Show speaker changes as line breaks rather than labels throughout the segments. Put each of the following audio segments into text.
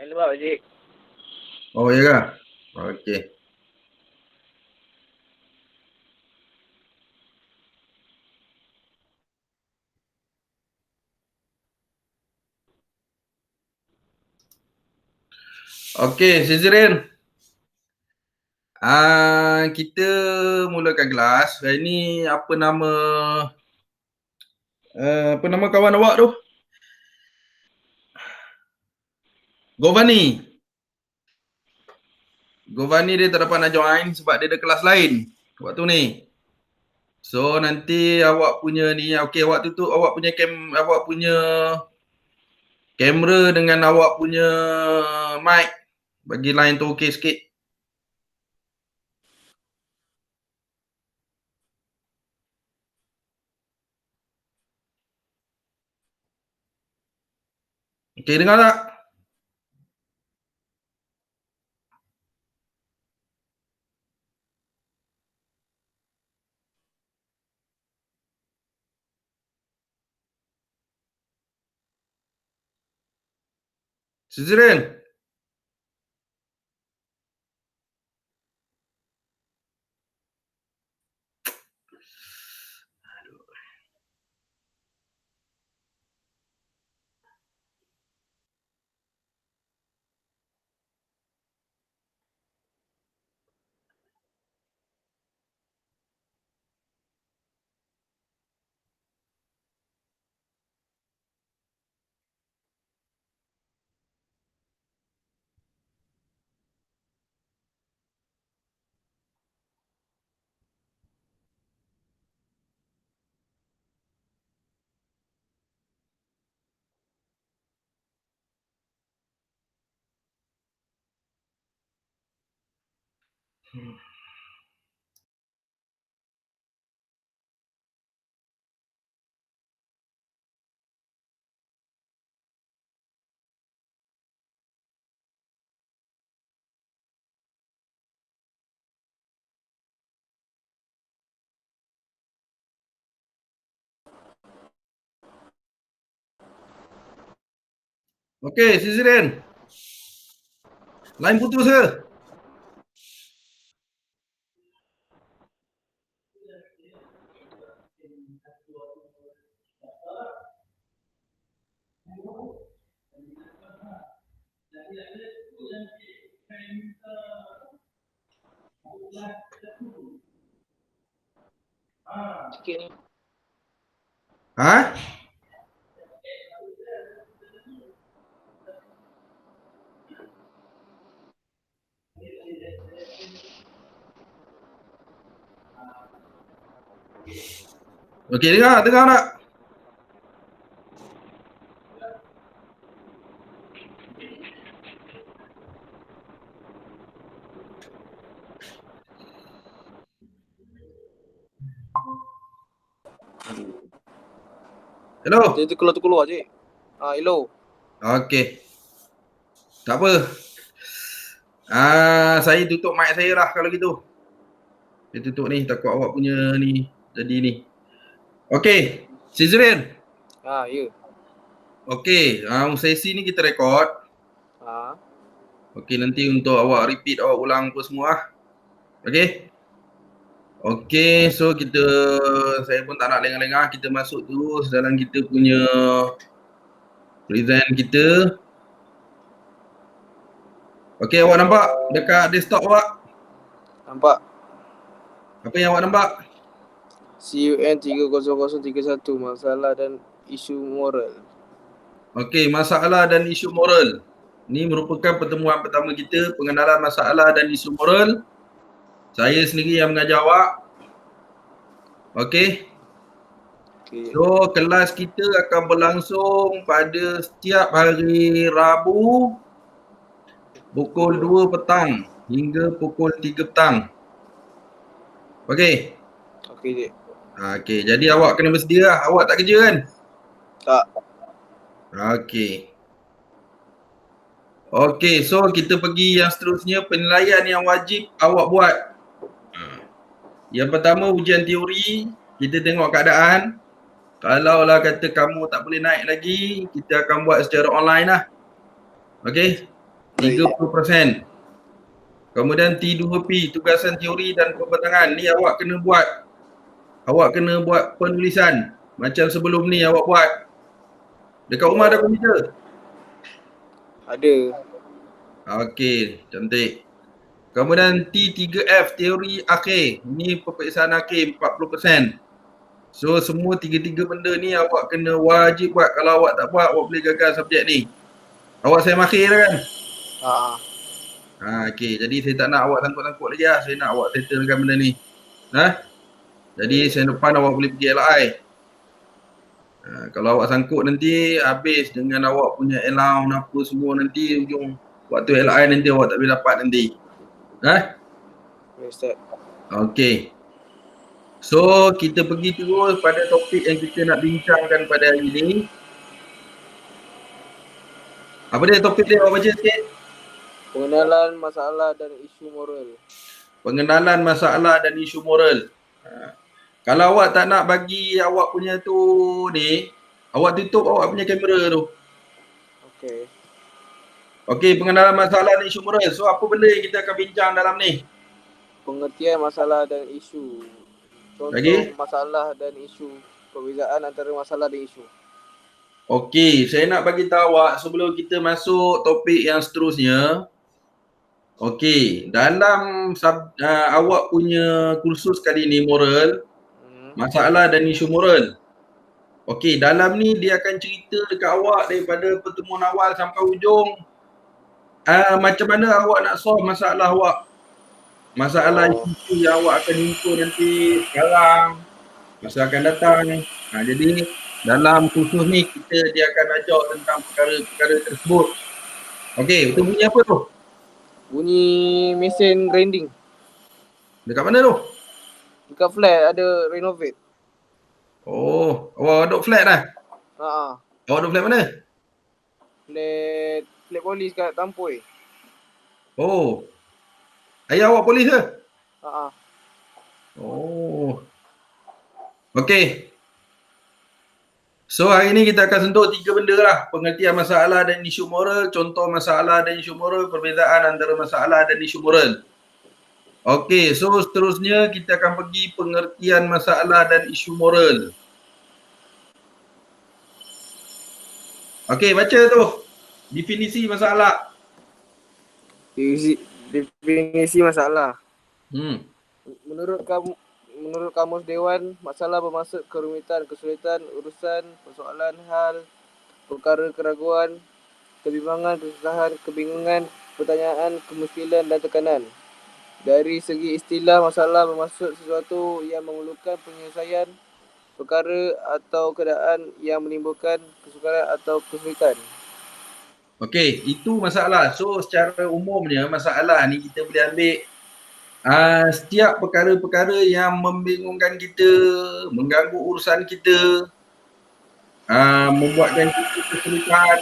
Hello Pakcik.
Oh ya kah? Okey. Okey, Sizirin. Kita mulakan kelas. Hari ni apa nama kawan awak tu? Govani. Govani dia tak dapat nak join sebab dia ada kelas lain waktu ni. So nanti awak punya ni, okey, awak tutup awak punya kamera dengan awak punya mic. Bagi line tu okey sikit. Okey, dengar tak? Sizirin. Okey, Sizirin. Line putus ke?
Sikit ni.
Ha? Okey, dengar tak? Hello.
Dia keluar cik. Hello.
Okey. Tak apa. Saya tutup mic saya lah kalau gitu. Saya tutup ni takut awak punya ni jadi ni. Okey, Sizirin.
Ya.
Okey, sesi ni kita rekod. Okey, nanti untuk awak repeat, awak ulang apa semua lah. Okey. Okey, so saya pun tak nak lengah-lengah, kita masuk terus dalam kita punya present kita. Okey, awak nampak dekat desktop awak?
Nampak.
Apa yang awak nampak?
CUN 30031 masalah dan isu moral.
Okey, masalah dan isu moral. Ini merupakan pertemuan pertama kita, pengenalan masalah dan isu moral. Saya sendiri yang mengajar awak. Okey. So, kelas kita akan berlangsung pada setiap hari Rabu pukul 2 petang hingga pukul 3 petang. Okey.
Okey cik.
Okey, jadi awak kena bersedia lah. Awak tak kerja kan?
Tak.
Okey. Okey, so kita pergi yang seterusnya, penilaian yang wajib awak buat. Yang pertama, ujian teori. Kita tengok keadaan. Kalau lah kata kamu tak boleh naik lagi, kita akan buat secara online lah. Okey. 30%. Kemudian T2P, tugasan teori dan pembentangan. Ni awak kena buat. Awak kena buat penulisan. Macam sebelum ni awak buat. Dekat rumah ada komputer?
Ada.
Okey, cantik. Kemudian T3F, teori akhir. Ni peperiksaan akhir 40%. So semua tiga-tiga benda ni awak kena wajib buat. Kalau awak tak buat, awak boleh gagal subjek ni. Awak saya akhir dah kan? Okey, jadi saya tak nak awak sangkut-sangkut lagi lah. Saya nak awak settlekan benda ni. Jadi saya depan awak boleh pergi LI. Kalau awak sangkut nanti habis dengan awak punya allowance apa semua nanti ujung waktu LI nanti awak tak boleh dapat nanti.
Ustaz.
Okey. So kita pergi terus pada topik yang kita nak bincangkan pada hari ini. Apa dia topik dia? Awak baca sikit.
Pengenalan masalah dan isu moral.
Pengenalan masalah dan isu moral. Kalau awak tak nak bagi awak punya tu ni, awak tutup awak punya kamera tu.
Okey.
Okey, pengenalan masalah dan isu moral. So apa benda yang kita akan bincang dalam ni?
Pengertian masalah dan isu. Contoh
Lagi?
masalah dan isu. Perbezaan antara masalah dan isu.
Okey, saya nak bagi tahu awak sebelum kita masuk topik yang seterusnya. Okey, dalam awak punya kursus kali ni moral, masalah dan isu moral. Okey, dalam ni dia akan cerita dekat awak daripada pertemuan awal sampai ujung. Macam mana awak nak solve masalah awak. Masalah isu yang awak akan jumpa nanti sekarang, masa akan datang. Jadi dalam kursus ni dia akan ajar tentang perkara-perkara tersebut. Okey, itu bunyi apa tu?
Bunyi mesin grinding.
Dekat mana tu?
Dekat flat ada renovate.
Oh, awak duduk flat dah? Awak duduk flat mana?
Flat polis kat Tampoi.
Oh. Ayah awak polis ke? Oh. Okey. So hari ni kita akan sentuh 3 benda lah. Pengertian masalah dan isu moral, contoh masalah dan isu moral, perbezaan antara masalah dan isu moral. Okey, so seterusnya kita akan pergi pengertian masalah dan isu moral. Okey, baca tu. Definisi masalah.
Definisi masalah. Menurut Kamus Dewan, masalah bermaksud kerumitan, kesulitan, urusan, persoalan, hal, perkara, keraguan, kebimbangan, kesusahan, kebingungan, pertanyaan, kemuskilan dan tekanan. Dari segi istilah, masalah bermaksud sesuatu yang memerlukan penyelesaian perkara atau keadaan yang menimbulkan kesukaran atau kesulitan.
Okey, itu masalah. So secara umumnya masalah ni kita boleh ambil setiap perkara-perkara yang membingungkan kita, mengganggu urusan kita, membuatkan kita kesulitan.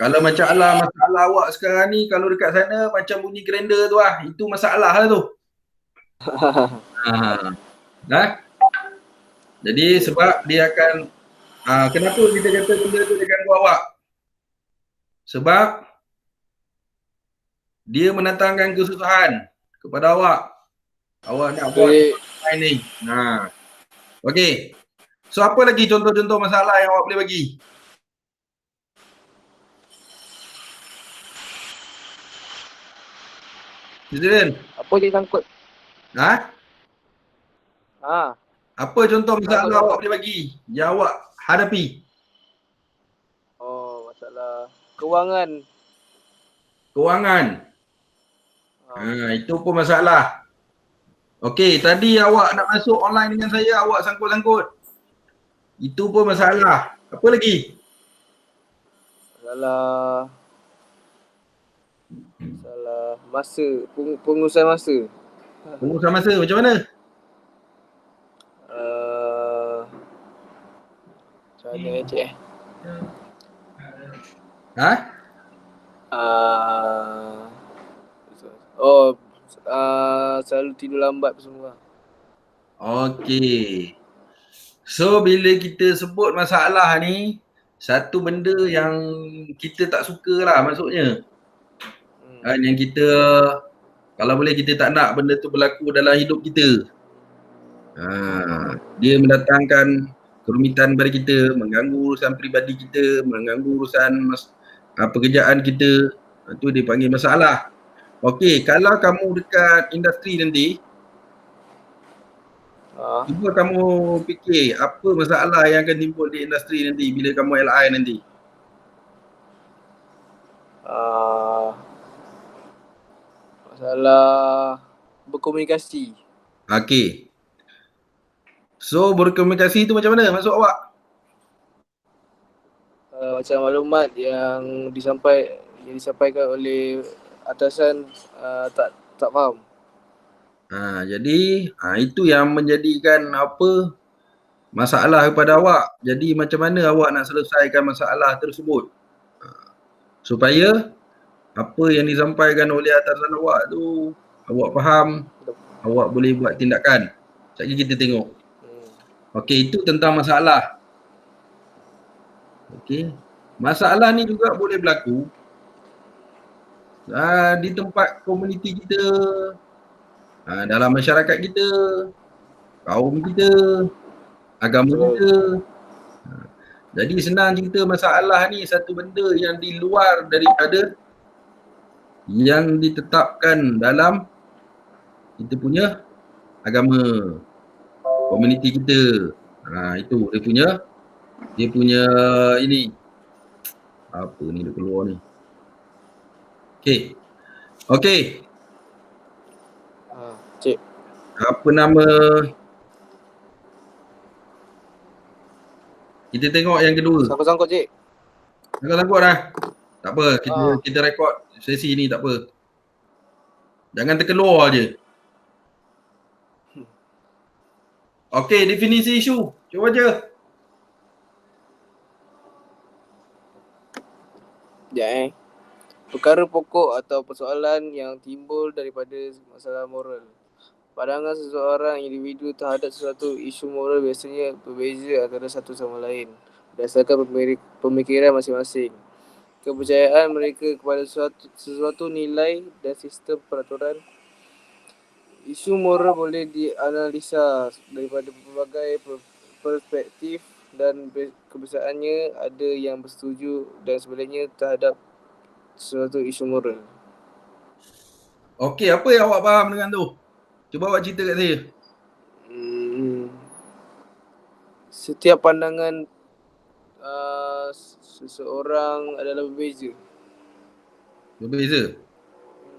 Kalau macam masalah awak sekarang ni, kalau dekat sana macam bunyi grinder tu lah, itu masalah lah tu. Jadi sebab dia akan, kenapa kita kata benda tu dia ganggu awak? Sebab dia mendatangkan kesusahan kepada awak. Awak nak buat ni. Okey. So apa lagi contoh-contoh masalah yang awak boleh bagi? Student.
Apa je sangkut?
Apa contoh masalah awak boleh bagi yang awak hadapi?
Oh, masalah kewangan.
Itu pun masalah. Okey, tadi awak nak masuk online dengan saya, awak sangkut-sangkut. Itu pun masalah. Apa lagi?
Masalah masa, pengurusan masa.
Pengurusan masa macam mana?
Macam mana cik selalu tidur lambat semua.
Okey. So bila kita sebut masalah ni, satu benda yang kita tak suka lah maksudnya. Yang kita, kalau boleh kita tak nak benda tu berlaku dalam hidup kita. Dia mendatangkan kerumitan pada kita, mengganggu urusan peribadi kita, mengganggu urusan pekerjaan kita. Itu dia panggil masalah. Okey, kalau kamu dekat industri nanti, cuba kamu fikir apa masalah yang akan timbul di industri nanti bila kamu LI nanti.
Masalah berkomunikasi.
Okey. So berkomunikasi tu macam mana maksud awak?
Macam maklumat yang disampaikan oleh atasan tak faham.
Jadi itu yang menjadikan masalah kepada awak. Jadi macam mana awak nak selesaikan masalah tersebut? Supaya apa yang disampaikan oleh atasan awak tu awak faham, awak boleh buat tindakan. Sekejap lagi kita tengok. Okey, itu tentang masalah. Okey. Masalah ni juga boleh berlaku di tempat komuniti kita, dalam masyarakat kita, kaum kita, agama kita. Jadi senang cerita masalah ni satu benda yang di luar daripada yang ditetapkan dalam kita punya agama, komuniti kita. Itu dia punya ini. Apa ni dia keluar ni. Okey.
Cik.
Apa nama? Kita tengok yang kedua.
Sangkut-sangkut, Cik.
Sangkut dah. Tak apa, kita rekod sesi ni tak apa. Jangan terkeluar je. Okey, definisi isu. Cuba je.
Sekejap Perkara pokok atau persoalan yang timbul daripada masalah moral. Pandangan seseorang individu terhadap sesuatu isu moral biasanya berbeza antara satu sama lain berdasarkan pemikiran masing-masing. Kepercayaan mereka kepada sesuatu nilai dan sistem peraturan. Isu moral boleh dianalisa daripada berbagai perspektif dan kebiasaannya ada yang bersetuju dan sebaliknya terhadap sesuatu isu moral.
Okey, apa yang awak faham dengan tu? Cuba awak cerita kat saya.
Setiap pandangan seseorang adalah berbeza.
Berbeza?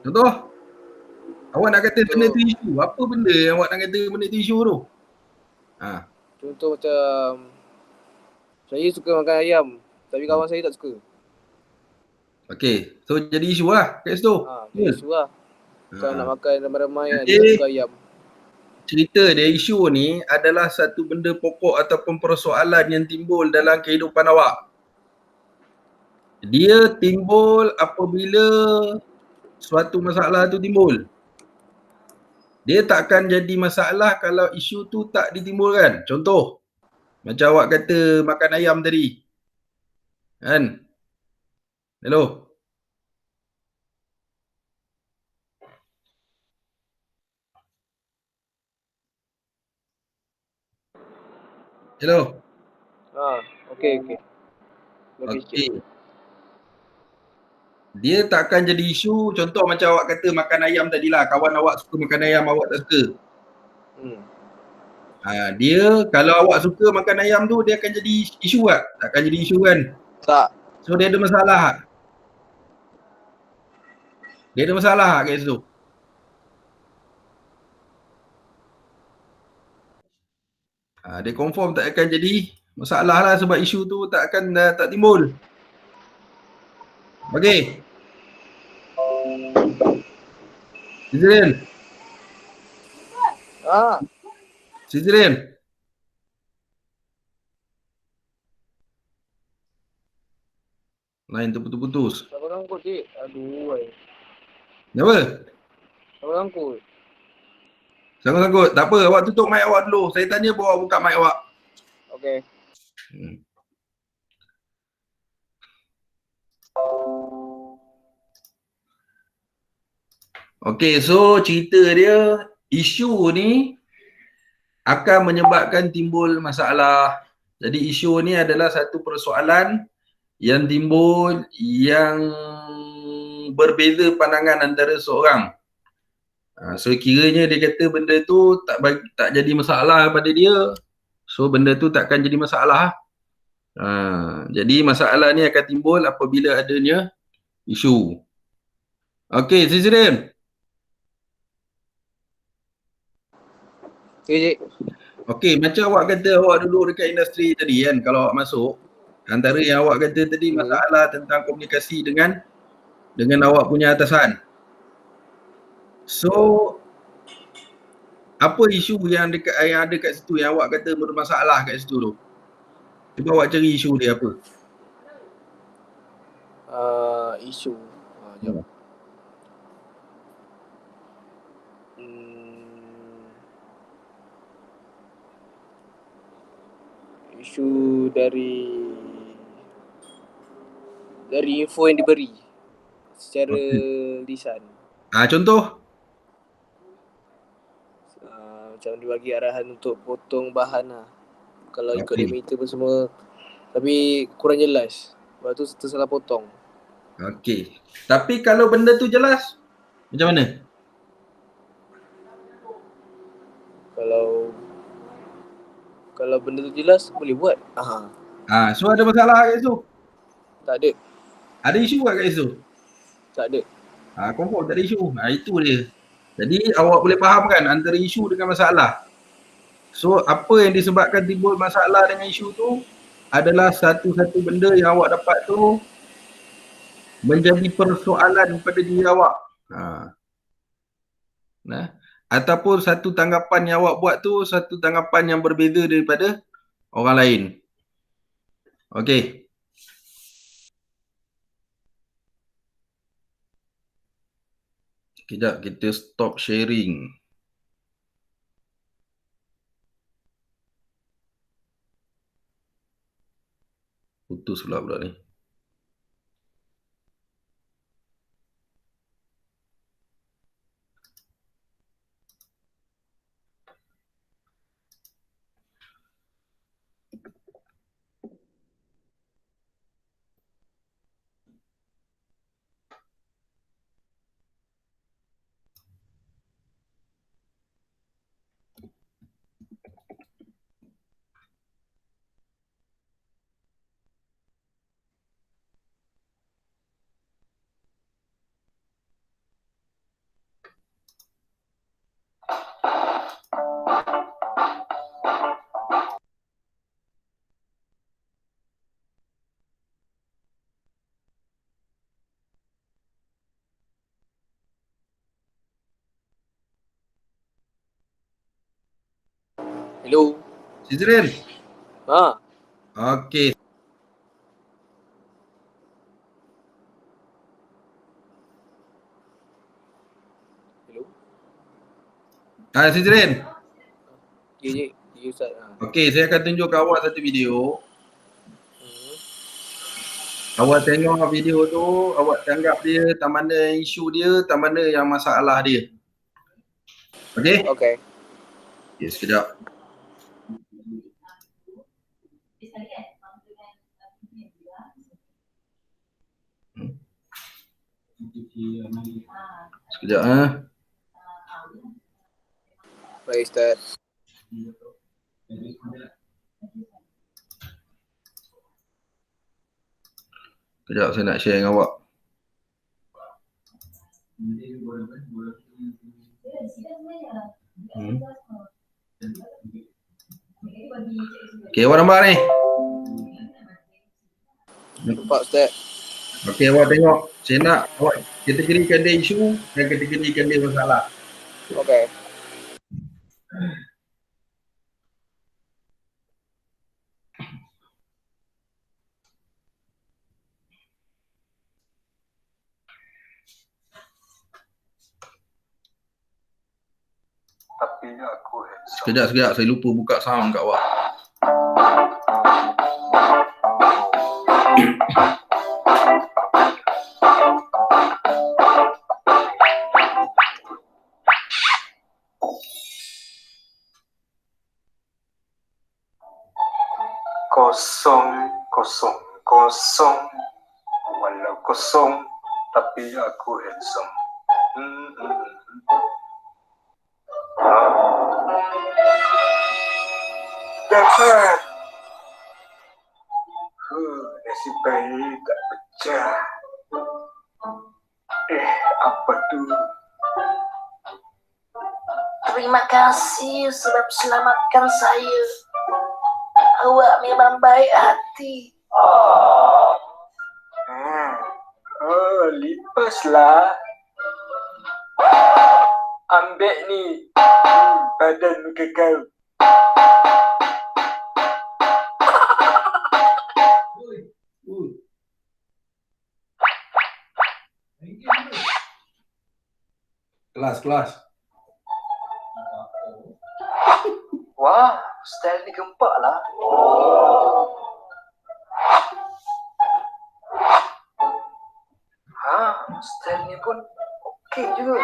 Contoh? Awak nak kata benda tu isu. Apa benda yang awak nak kata benda tu isu tu?
Contoh macam saya suka makan ayam tapi kawan saya tak suka.
Okey, so jadi isu lah kat situ.
Jadi isu lah. Kalau nak makan ramai-ramai dia suka ayam.
Cerita dia isu ni adalah satu benda pokok ataupun persoalan yang timbul dalam kehidupan awak. Dia timbul apabila suatu masalah tu timbul. Dia takkan jadi masalah kalau isu tu tak ditimbulkan. Contoh, macam awak kata makan ayam tadi. Kan? Hello? Hello?
Okey.
Okey. Dia takkan jadi isu, contoh macam awak kata makan ayam tadilah, kawan awak suka makan ayam, awak tak suka. Dia kalau awak suka makan ayam tu dia akan jadi isu tak? Takkan jadi isu kan?
Tak.
So dia ada masalah. Dia ada masalah kat situ. Dia confirm tak akan jadi masalah lah sebab isu tu tak timbul. Okey. Citizen. Citizen. Line terputus-putus.
Sangkut-sangkut, Cik. Aduh.
Kenapa?
Sangkut-sangkut.
Sangkut-sangkut. Tak apa, awak tutup mic awak dulu. Saya tanya baru awak buka mic awak.
Okey.
Okey, so cerita dia, isu ni akan menyebabkan timbul masalah. Jadi isu ni adalah satu persoalan yang timbul yang berbeza pandangan antara seorang. So kiranya dia kata benda tu tak jadi masalah pada dia, so benda tu takkan jadi masalah. Jadi masalah ni akan timbul apabila adanya isu. Okey, Zizrin.
Okay, Cik.
Okey, macam awak kata awak duduk dekat industri tadi kan, kalau awak masuk, antara yang awak kata tadi masalah tentang komunikasi dengan awak punya atasan. So, apa isu yang ada kat situ yang awak kata bermasalah kat situ tu? Cuba awak cari isu dia apa?
Isu. Jom. Isu dari info yang diberi secara lisan.
Contoh?
Macam dia bagi arahan untuk potong bahan lah. Kalau ikut diameter pun semua, tapi kurang jelas. Lepas tu tersalah potong.
Okey. Tapi kalau benda tu jelas, macam mana?
Kalau benda tu jelas, boleh buat.
So ada masalah kat situ?
Tak ada.
Ada isu kat situ?
Tak ada.
Confirm tak ada isu. Itu dia. Jadi awak boleh faham kan antara isu dengan masalah. So apa yang disebabkan timbul masalah dengan isu tu adalah satu-satu benda yang awak dapat tu menjadi persoalan pada diri awak. Ataupun satu tanggapan yang awak buat tu satu tanggapan yang berbeza daripada orang lain. Okey. Sekejap kita stop sharing. Putus pula budak ni.
Hello.
Cizrin. Okey.
Hello.
Cizrin.
Ya, Ustaz.
Okey, saya akan tunjuk kat awak satu video. Awak tengok video tu, awak tanggap dia, tak mana isu dia, tak mana yang masalah dia. Okey?
Okey.
Okay, sekejap. Sekejap
Baik, Ustaz.
Sekejap saya nak share dengan awak. Okey, awak nampak ni?
Nampak, Ustaz.
Okey, awak tengok. Saya nak awak kategorikan dia isu dan kategorikan dia masalah.
Okey.
Sekejap, saya lupa buka sound kat awak.
Kosong, kosong, kosong. Walau kosong, tapi aku handsome. Dapat. Nasib baik tak pecah. Apa tu?
Terima kasih sebab selamatkan saya. Awak memang baik hati.
Lipaslah. Ambil ni badan muka kau.
Kelas.
Wah, style ni gempak lah. Style ni pun okey juga.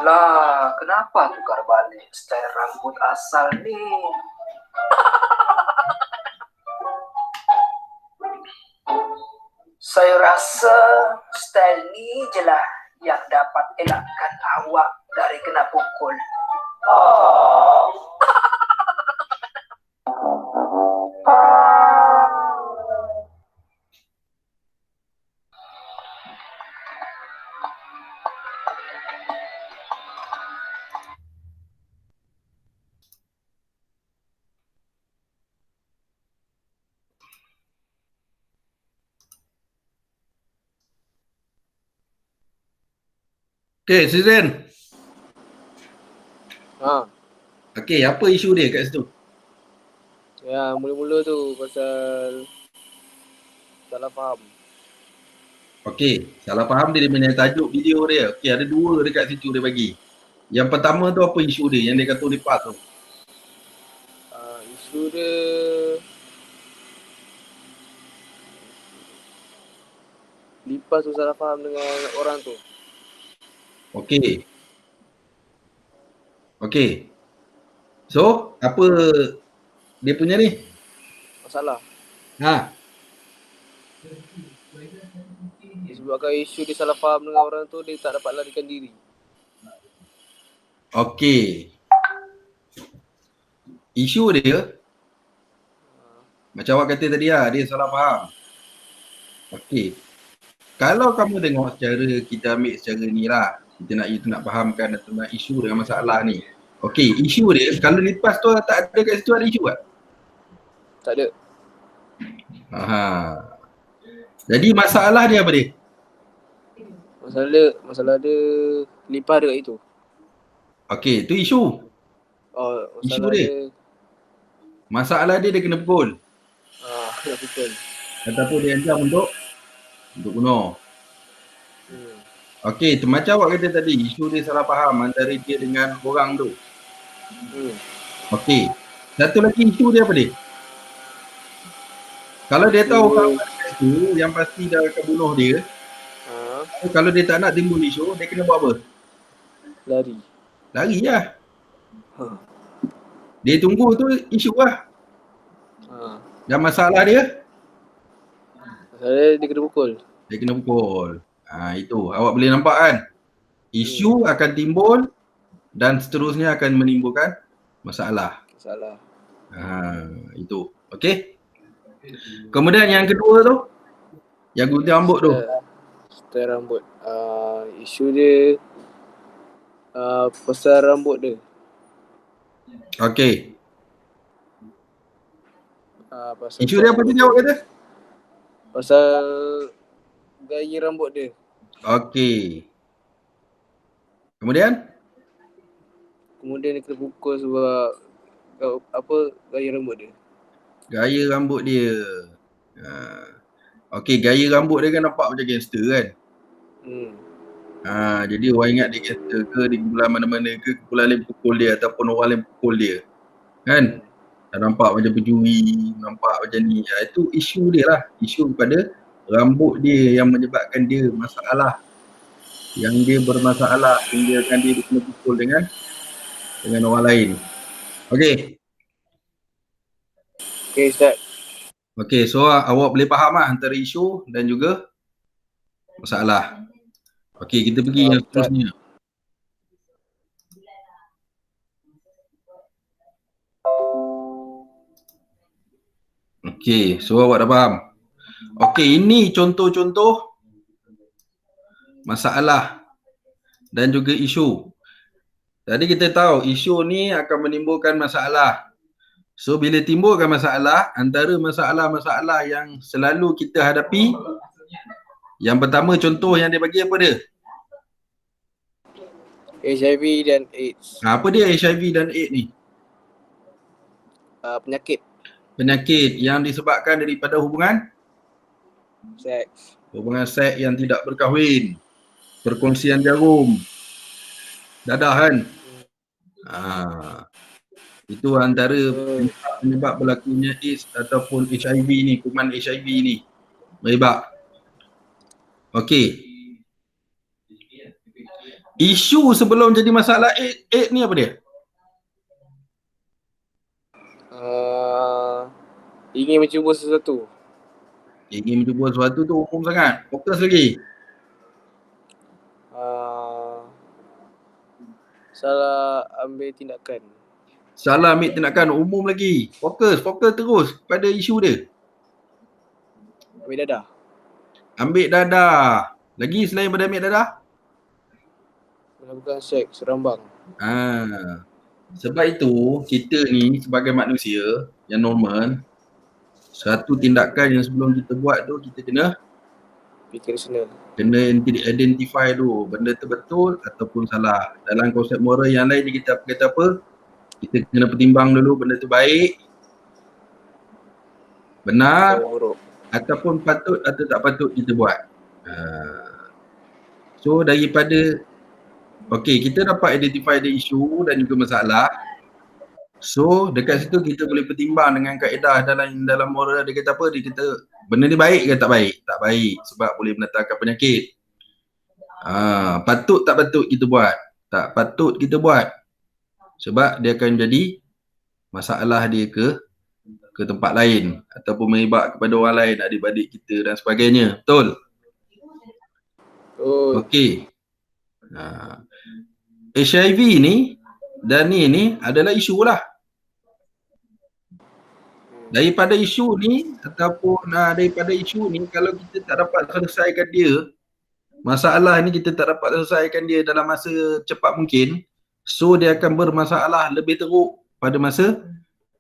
Lah, kenapa tukar balik style rambut asal ni? Saya rasa style ni je lah yang dapat elakkan awak dari kena pukul.
Okay, Susan. Okay, apa isu dia kat situ?
Ya, mula-mula tu pasal salah faham.
Okay, salah faham dia punya tajuk video dia. Okay, ada dua dekat situ dia bagi. Yang pertama tu apa isu dia yang dia kata lipat tu?
Isu dia lipas tu salah faham dengan orang tu.
Okay. So, apa dia punya ni?
Masalah. Disebabkan isu dia salah faham dengan orang tu, dia tak dapat larikan diri.
Okay. Isu dia macam awak kata tadi lah, dia salah faham. Okay. Kalau kamu tengok secara, kita ambil secara ni lah, kita nak fahamkan tentang isu dengan masalah ni. Okay, isu dia, kalau lipas tu tak ada kat situ, ada isu tak?
Tak ada.
Jadi masalah dia apa dia?
Masalah dia lipas dia kat itu.
Okay, tu isu. Isu dia. Masalah dia kena pukul.
Kena pukul.
Ataupun dia ancam untuk bunuh. Okay, macam awak kata tadi, isu dia salah faham antara dia dengan orang tu. Okay, satu lagi isu dia apa dia? Kalau dia tahu orang tu yang pasti dah akan bunuh dia, kalau dia tak nak timbul isu, dia kena buat apa?
Lari
lah. Dia tunggu tu isu lah. Dan masalah dia?
Masalah dia kena pukul.
Dia kena pukul. Itu, awak boleh nampak kan? Isu akan timbul dan seterusnya akan menimbulkan masalah. Itu. Okey. Kemudian yang kedua tu, yang gunting rambut tu.
Style rambut. Isu dia pasal rambut dia.
Okey. Isu dia apa tadi awak kata?
Pasal gaya rambut dia.
Okey. Kemudian
dia kena pukul sebab gaya rambut dia.
Gaya rambut dia. Okey, gaya rambut dia kan nampak macam gangster kan? Jadi orang ingat dia gangster ke, dia kumpulan mana-mana ke, kumpulan lain pukul dia ataupun orang lain pukul dia. Kan? Dah nampak macam pencuri, nampak macam ni. Itu isu dia lah. Isu kepada rambut dia yang menyebabkan dia masalah. yang dia bermasalah tinggalkan dia kena pukul dengan orang lain. Okey.
Okey Ustaz.
Okey, so awak boleh faham antara isu dan juga masalah. Okey, kita pergi yang seterusnya. Okey, so awak dah faham. Okey, ini contoh-contoh masalah dan juga isu. Jadi kita tahu isu ni akan menimbulkan masalah. So bila timbulkan masalah, antara masalah-masalah yang selalu kita hadapi, yang pertama contoh yang dia bagi apa dia?
HIV dan AIDS.
Apa dia HIV dan AIDS ni?
Penyakit.
Penyakit yang disebabkan daripada hubungan
Seks.
Hubungan seks yang tidak berkahwin, perkongsian jarum, dadah kan? Itu antara penyebab berlakunya AIDS ataupun HIV ni, kuman HIV ni. Baik. Okey. Isu sebelum jadi masalah AIDS ni apa dia?
Ingin mencuba sesuatu.
Ingin mencuba sesuatu tu umum sangat. Fokus lagi.
Salah ambil tindakan.
Salah ambil tindakan umum lagi. Fokus terus pada isu dia.
Ambil dadah.
Ambil dadah. Lagi selain pada ambil dadah?
Melakukan seks serambang.
Sebab itu kita ni sebagai manusia yang normal, satu tindakan yang sebelum kita buat tu kita kena
Fikir rasional.
Kena identify dulu benda tu betul ataupun salah. Dalam konsep moral yang lain kita kata apa? Kita kena pertimbang dulu benda tu baik, benar, ataupun patut atau tak patut kita buat. So daripada kita dapat identify the isu dan juga masalah. So dekat situ kita boleh pertimbang dengan kaedah dalam moral dia kata apa? Dia kata benda ni baik ke tak baik? Tak baik sebab boleh mendatangkan penyakit. Patut tak patut kita buat? Tak patut kita buat. Sebab dia akan jadi masalah dia ke tempat lain ataupun mengibat kepada orang lain, adik-adik kita dan sebagainya. Betul? Okey. HIV ni dan ni adalah isu lah. Daripada isu ni kalau kita tak dapat selesaikan dia, masalah ni kita tak dapat selesaikan dia dalam masa cepat mungkin, so dia akan bermasalah lebih teruk pada masa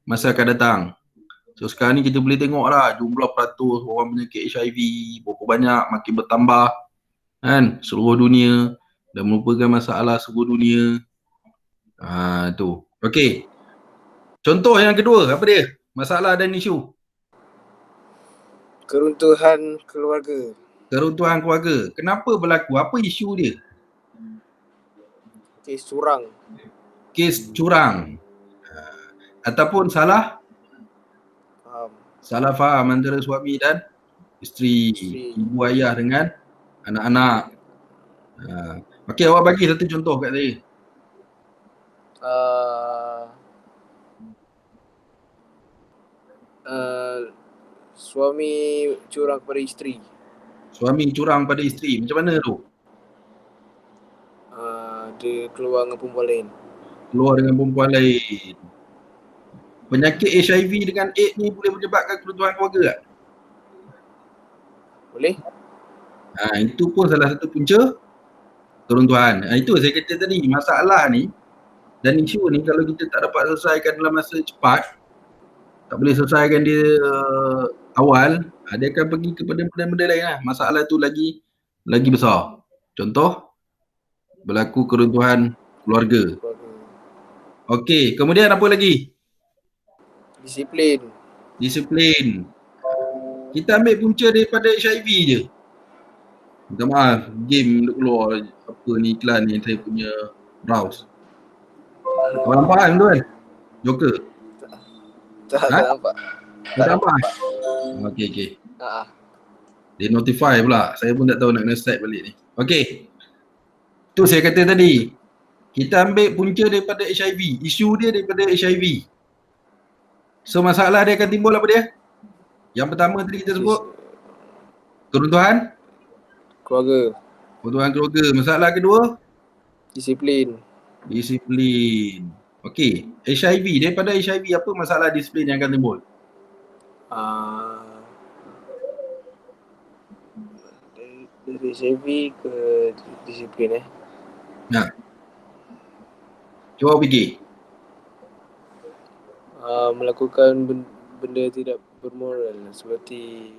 akan datang. So sekarang ni kita boleh tengok lah jumlah peratus orang penyakit HIV berapa banyak, makin bertambah kan, seluruh dunia dan merupakan masalah seluruh dunia. Tu. Okey. Contoh yang kedua, apa dia? Masalah dan isu.
Keruntuhan keluarga.
Keruntuhan keluarga. Kenapa berlaku? Apa isu dia?
Kes curang.
Kes curang. Ataupun salah faham antara suami dan isteri. Ibu ayah dengan anak-anak. Okey, awak bagi satu contoh kat saya.
Suami curang kepada isteri.
Suami curang pada isteri. Macam mana tu?
Dia keluar dengan perempuan lain.
Keluar dengan perempuan lain. Penyakit HIV dengan AIDS ni boleh menyebabkan keruntuhan keluarga tak?
Boleh.
Itu pun salah satu punca keruntuhan. Itu saya kata tadi, masalah ni dan isu ni kalau kita tak dapat selesaikan dalam masa cepat, tak boleh selesaikan dia awal, dia akan pergi kepada benda-benda lain lah. Masalah tu lagi besar. Contoh, berlaku keruntuhan keluarga. Okey, kemudian apa lagi? Disiplin. Kita ambil punca daripada HIV je. Minta maaf, game duk keluar apa ni iklan ni saya punya browse. Awak nampak kan tu kan? Joker.
Tak nampak.
Tak nampak? Okey. Dia notify pula. Saya pun tak tahu nak kena set balik ni. Okey. Tu saya kata tadi. Kita ambil punca daripada HIV. Isu dia daripada HIV. So masalah dia akan timbul apa dia? Yang pertama tadi kita sebut keruntuhan
Keluarga.
Keruntuhan keluarga. Masalah kedua
Disiplin.
disiplin. Okey, HIV. Daripada HIV apa masalah disiplin yang akan timbul?
Dari HIV ke disiplin
Nah. Cuba fikir.
Melakukan benda tidak bermoral seperti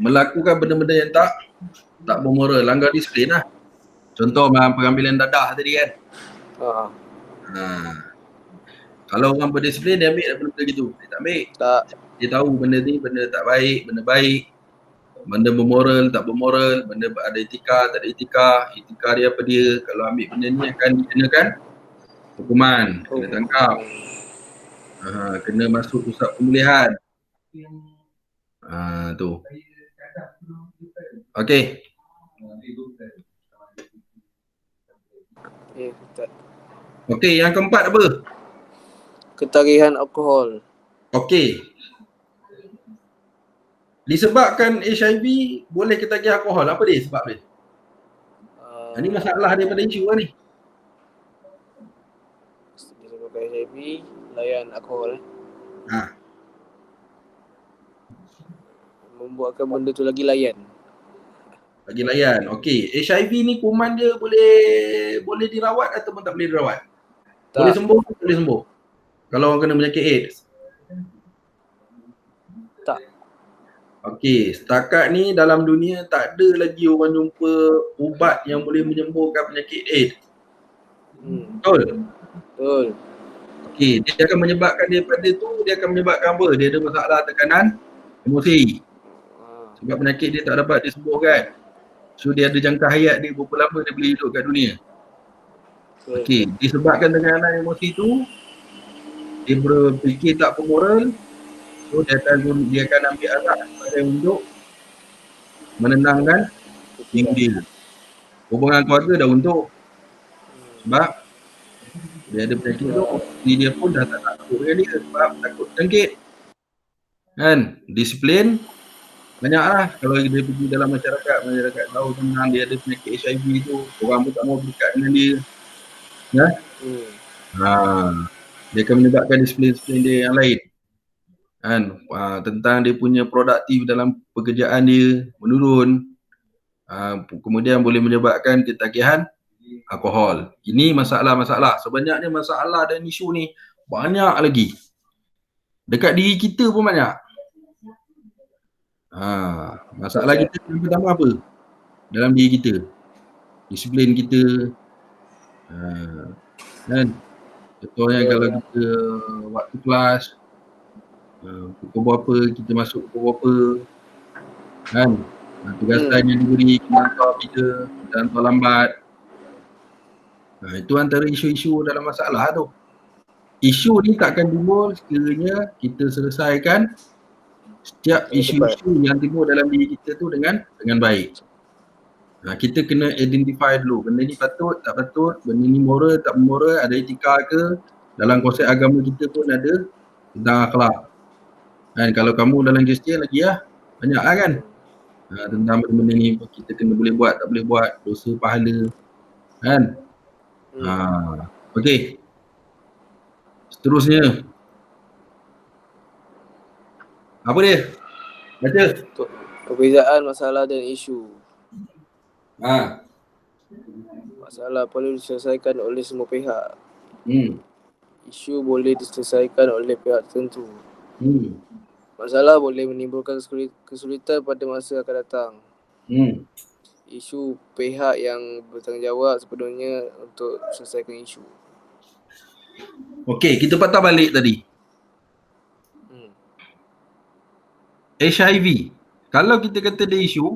Melakukan benda-benda yang tak bermoral, langgar disiplin lah. Contoh pengambilan dadah tadi kan. Kalau orang berdisiplin dia ambil benda gitu. Dia tak ambil.
tak
Dia tahu benda ni benda tak baik, benda baik. Benda bermoral, tak bermoral, benda ada etika, tak ada etika. Etika dia apa dia. Kalau ambil benda ni akan dikenakan hukuman, kena tangkap. Kena masuk pusat pemulihan. Tu. Okey. Okey, yang keempat apa?
Ketagihan alkohol.
Okey. Disebabkan HIV boleh ketagih alkohol. Apa dia sebab dia? Ini masalah daripada isu lah ni.
Disebabkan HIV, layan alkohol. Membuatkan benda tu lagi layan.
Lagi layan. Okey. HIV ni kuman dia boleh dirawat ataupun tak boleh dirawat?
Tak.
Boleh sembuh atau boleh sembuh? Kalau orang kena penyakit AIDS?
Tak.
Okey, setakat ni dalam dunia tak ada lagi orang jumpa ubat yang boleh menyembuhkan penyakit AIDS. Betul?
Betul.
Okey, dia akan menyebabkan daripada tu, dia akan menyebabkan apa? Dia ada masalah tekanan emosi. Sebab penyakit dia tak dapat disembuhkan. So dia ada jangka hayat dia berapa lama dia boleh hidup kat dunia. Okey, disebabkan tekanan emosi tu, dia berfikir tak bermoral. So dia akan ambil arak sebagai untuk menenangkan diri dia. Hubungan keluarga dah untuk. Sebab dia ada penyakit tu, diri dia pun dah tak takut dengan dia sebab takut jangkit. Kan? Disiplin banyaklah. Kalau dia pergi dalam masyarakat tahu tentang dia ada penyakit HIV tu, orang pun tak mau berdekat dengan dia. Ya? Dia akan menyebabkan disiplin dia yang lain. Kan? Tentang dia punya produktif dalam pekerjaan dia menurun. Kemudian boleh menyebabkan ketagihan alkohol. Ini masalah-masalah. Sebenarnya masalah dan isu ni banyak lagi. Dekat diri kita pun banyak. Masalah kita yang pertama apa? Dalam diri kita. Disiplin kita. Kan? Contohnya kalau kita waktu kelas, pukul berapa kita masuk pukul berapa. Kan? Tugasan yang diberi, kita hantar kita hantar lambat. Itu antara isu-isu dalam masalah tu. Isu ni takkan timbul sekiranya kita selesaikan setiap isu-isu yang timbul dalam diri kita tu dengan baik. Kita kena identify dulu, benda ni patut, tak patut, benda ni moral, tak moral, ada etika ke. Dalam konsep agama kita pun ada tentang akhlak. Kan, kalau kamu dalam Kristian lagi banyak lah kan. Tentang benda-benda ni kita kena boleh buat, tak boleh buat, dosa, pahala. Kan? Okey. Seterusnya. Apa dia? Baca.
Perbezaan masalah dan isu. Masalah perlu diselesaikan oleh semua pihak. Isu boleh diselesaikan oleh pihak tertentu. Masalah boleh menimbulkan kesulitan pada masa akan datang. Isu pihak yang bertanggungjawab sepenuhnya untuk selesaikan isu.
Okey, kita patah balik tadi. HIV. Kalau kita kata dia isu,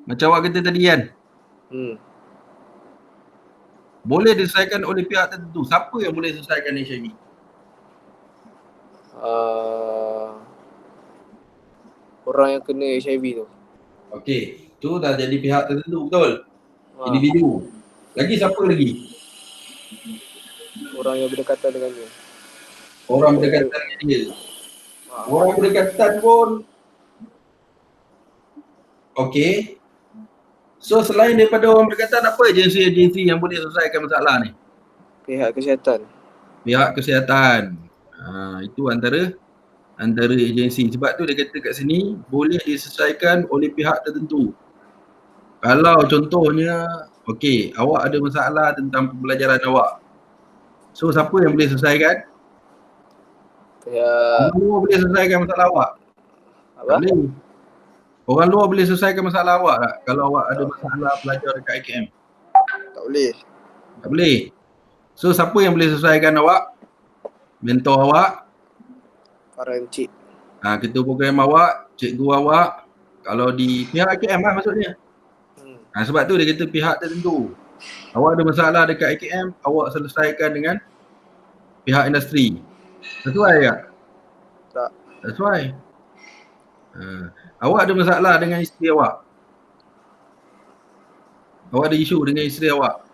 macam awak kata tadi kan, boleh diselesaikan oleh pihak tertentu. Siapa yang boleh selesaikan HIV?
Orang yang kena HIV tu.
Okey, tu dah jadi pihak tertentu, betul? Individu. Lagi siapa lagi?
Orang yang berdekatan dengannya.
Orang berdekatan dengan dia. Orang berdekatan pun okey. So selain daripada orang berdekatan, apa agensi-agensi yang boleh selesaikan masalah ni?
Pihak kesihatan.
Pihak kesihatan. Itu antara agensi. Sebab tu dia kata kat sini boleh diselesaikan oleh pihak tertentu. Kalau contohnya, okey, awak ada masalah tentang pembelajaran awak. So siapa yang boleh selesaikan?
Pihak
Orang luar boleh selesaikan masalah awak?
apa?
Tak boleh. Orang luar boleh selesaikan masalah awak tak? Kalau awak ada masalah belajar dekat IKM?
Tak boleh.
Tak boleh. So siapa yang boleh selesaikan awak? Mentor awak,
Para encik.
ketua program awak, cikgu awak. Kalau di pihak IKM lah maksudnya. Sebab tu dia kata pihak tertentu. Awak ada masalah dekat IKM, awak selesaikan dengan pihak industri. Sesuai tak?
Tak.
Sesuai. Awak ada masalah dengan isteri awak. Awak ada isu dengan isteri awak.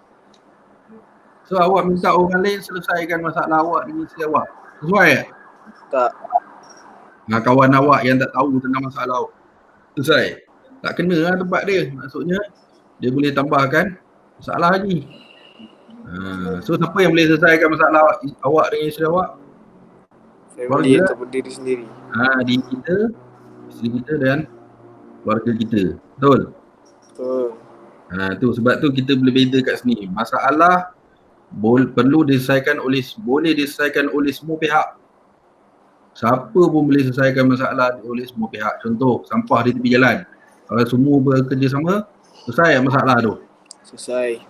So awak minta orang lain selesaikan masalah awak dengan isteri awak. Sesuai tak?
Tak.
Kawan awak yang tak tahu tentang masalah awak. Selesai. Tak kena lah tempat dia. Maksudnya dia boleh tambahkan masalah lagi. So siapa yang boleh selesaikan masalah awak dengan isteri awak?
Family ataupun diri sendiri.
Diri kita, isteri kita dan keluarga kita. Betul?
Betul.
Tu sebab tu kita boleh beza kat sini. Masalah perlu diselesaikan boleh diselesaikan oleh semua pihak. Siapa pun boleh selesaikan masalah oleh semua pihak. Contoh, sampah di tepi jalan. Kalau semua bekerjasama, selesai masalah tu. Selesai.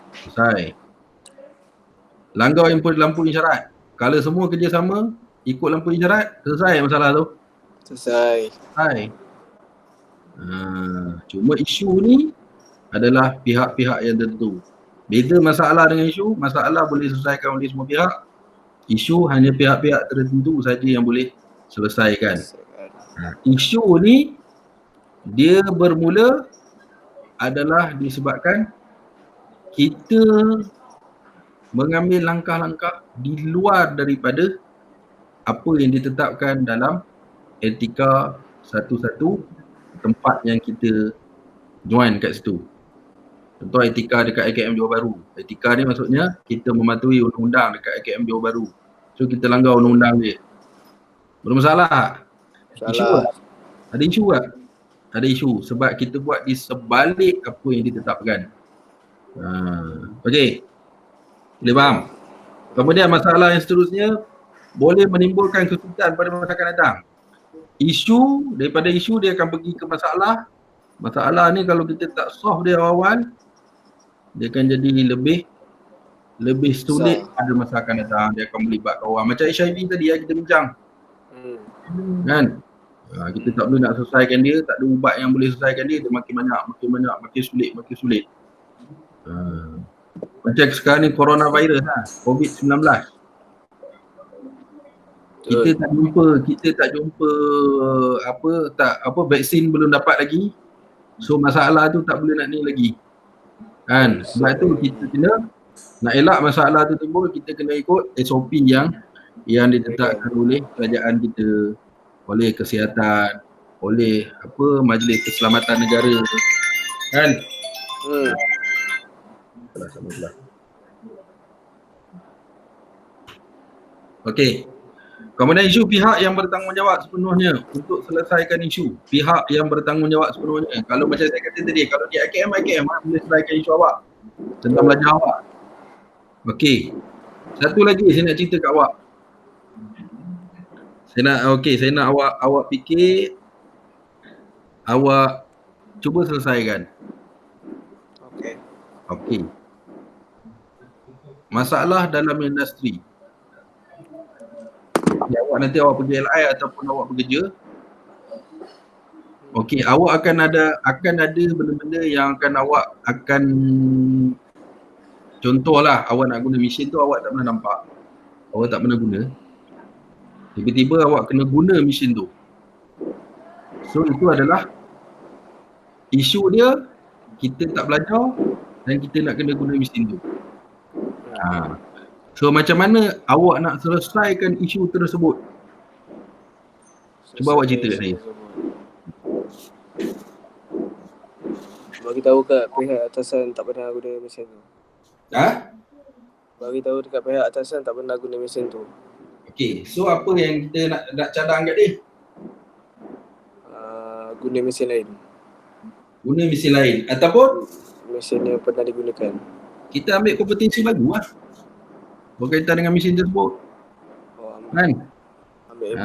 Langgar lampu isyarat. Kalau semua kerjasama, ikut lampu isyarat, selesai masalah tu.
Selesai.
Cuma isu ni adalah pihak-pihak yang tertentu. Beza masalah dengan isu, masalah boleh selesaikan oleh semua pihak. Isu hanya pihak-pihak tertentu saja yang boleh selesaikan. Isu ni dia bermula adalah disebabkan kita mengambil langkah-langkah di luar daripada apa yang ditetapkan dalam etika satu-satu tempat yang kita join kat situ. Contoh etika dekat IKM Johor Bahru. Etika ni maksudnya kita mematuhi undang-undang dekat IKM Johor Bahru. So kita langgar undang-undang dia. Bermasalah? Isu tak? Ada isu tak? Ada isu sebab kita buat di sebalik apa yang ditetapkan. Okey. Boleh faham? Kemudian masalah yang seterusnya boleh menimbulkan kesulitan pada masa akan datang. Daripada isu dia akan pergi ke masalah. Masalah ni kalau kita tak solve dia awal, dia akan jadi lebih sulit pada masa akan datang. Dia akan melibatkan orang. Macam HIV tadi yang kita bincang. Kan? Kita tak boleh nak selesaikan dia, tak ada ubat yang boleh selesaikan dia, dia makin banyak, makin sulit. Macam sekarang ni coronavirus COVID-19. Kita tak jumpa vaksin belum dapat lagi. So masalah tu tak boleh nak ni lagi. Kan? Sebab tu kita kena nak elak masalah tu timbul, kita kena ikut SOP yang ditetapkan oleh kerajaan kita, oleh kesihatan, oleh Majlis Keselamatan Negara. Kan? Okey. Kemudian isu pihak yang bertanggungjawab sepenuhnya untuk selesaikan isu. Pihak yang bertanggungjawab sepenuhnya. Kalau macam saya kata tadi, kalau di IKM boleh selesaikan isu awak tentang belajar awak. Okey. Satu lagi saya nak cerita kat awak. Saya nak awak fikir, awak cuba selesaikan. Okey. Masalah dalam industri. Nanti awak pergi LI ataupun awak bekerja. Okey, awak akan ada benda-benda yang awak akan contohlah, awak nak guna mesin tu awak tak pernah nampak. Awak tak pernah guna. Tiba-tiba awak kena guna mesin tu. So itu adalah isu dia, kita tak belajar dan kita nak kena guna mesin tu. So macam mana awak nak selesaikan isu tersebut? Cuba awak cerita kat saya.
Bagi tahu kat pihak atasan tak pernah guna mesin tu. Bagi tahu dekat pihak atasan tak pernah guna mesin tu.
Okey, so apa yang kita nak cadang kat dia?
Guna mesin lain.
Guna mesin lain ataupun
mesin yang pernah digunakan.
Kita ambil kompetensi baru lah berkaitan dengan mesin tersebut. Kan?
Ambil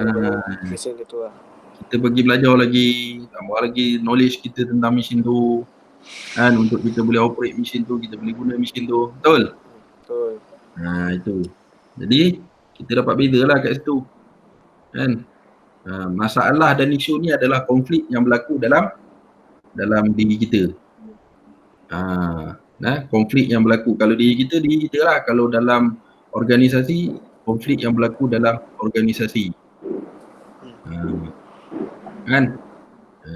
mesin tu lah.
Kita pergi belajar lagi, tambah lagi knowledge kita tentang mesin tu. Kan, untuk kita boleh operate mesin tu, kita boleh guna mesin tu. Betul?
Betul.
Itu. Jadi kita dapat beza lah kat situ. Kan? Masalah dan isu ni adalah konflik yang berlaku dalam diri kita. Konflik yang berlaku. Kalau diri kita lah. Kalau dalam organisasi, konflik yang berlaku dalam organisasi. Kan?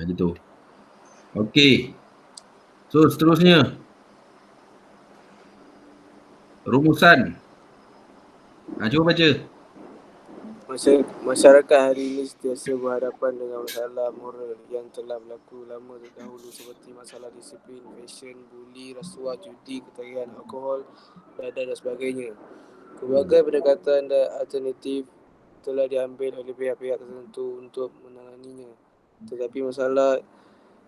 Gitu. Okey. So seterusnya, rumusan. Cuba baca.
Masyarakat hari ini sentiasa berhadapan dengan masalah moral yang telah berlaku lama terdahulu seperti masalah disiplin, fashion, buli, rasuah, judi, ketagihan alkohol, dan sebagainya. Pelbagai pendekatan dan alternatif telah diambil oleh pihak-pihak tertentu untuk menanganinya. Tetapi masalah